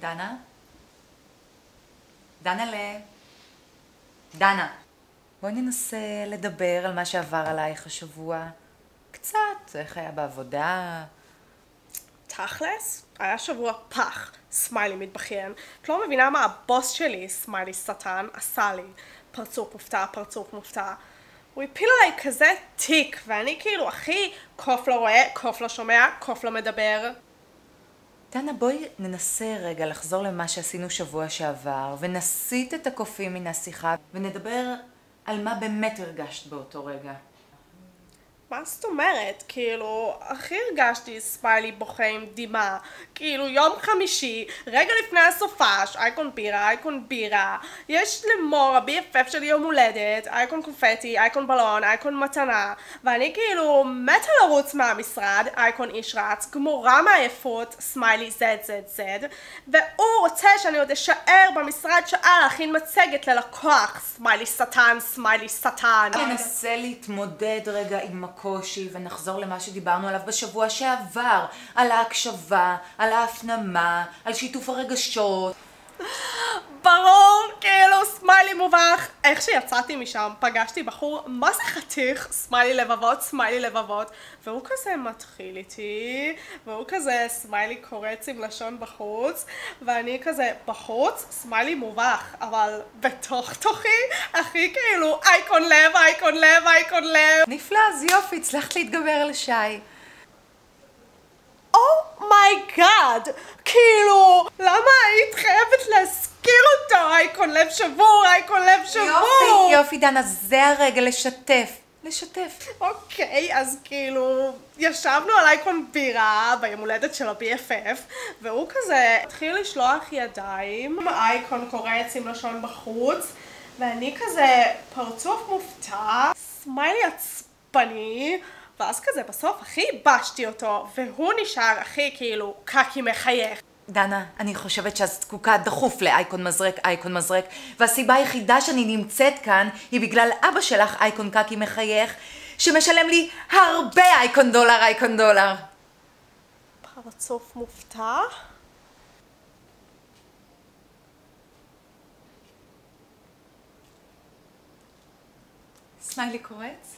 דנה? דנה. דנה. בואי ננסה לדבר על מה שעבר עלייך השבוע. קצת, איך היה בעבודה? תכלס, היה שבוע פח, סמיילי מתבכיין. את לא מבינה מה הבוס שלי, סמיילי שטן, עשה לי. פרצוף מופתע, פרצוף מופתע. הוא הפיל עליי כזה תיק, ואני כאילו, אחי, קוף לא רואה, קוף לא שומע, קוף לא מדבר. דנה, בואי ננסה רגע לחזור למה שעשינו שבוע שעבר, ונסיט את הקופים מן השיחה, ונדבר על מה באמת הרגשת באותו רגע. מה זאת אומרת? כאילו, הכי הרגשתי סמיילי בוכה עם דמעה. כאילו, יום חמישי, רגע לפני הסופש, אייקון בירה, אייקון בירה. יש למור, ה-BFF שלי יום הולדת, אייקון קונפטי, אייקון בלון, אייקון מתנה. ואני כאילו מתה לרוץ מהמשרד, אייקון איש רץ, גמורה מעייפות, סמיילי ZZZ. והוא רוצה שאני עוד אשאר במשרד שעה להכין מצגת ללקוח, סמיילי שטן, סמיילי שטן. ננסה להתמודד רגע עם הקושי ונחזור למה שדיברנו עליו בשבוע שעבר, על ההקשבה, על ההפנמה, על שיתוף הרגשות. ברור, כאילו סמיילי מובך. איך שיצאתי משם פגשתי בחור מה זה חתיך, סמיילי לבבות, סמיילי לבבות, והוא כזה מתחיל איתי, והוא כזה סמיילי קורץ עם לשון בחוץ, ואני כזה בחוץ סמיילי מובך, אבל בתוך תוכי הכי כאילו אייקון לב, אייקון לב, אייקון לב. נפלא, אז יופי, הצלחת להתגבר על שי. אומייגאד, כאילו, למה היית חייבת להזכיר אותו? אייקון לב שבור, אייקון לב שבור. יופי, דנה, זה הרגע לשתף. אוקיי, אז כאילו, ישבנו על אייקון בירה ביום הולדת של ה-BFF, והוא כזה התחיל לשלוח ידיים, אייקון קורץ עם לשון בחוץ, ואני כזה פרצוף מופתע, סמיילי עצבני, ואז כזה בסוף הכי ייבשתי אותו, והוא נשאר הכי כאילו קקי מחייך. דנה, אני חושבת שאת זקוקה דחוף לאייקון מזרק, והסיבה היחידה שאני נמצאת כאן היא בגלל אבא שלך, אייקון קקי מחייך, שמשלם לי הרבה אייקון דולר. פרצוף מופתע? סמיילי קורץ?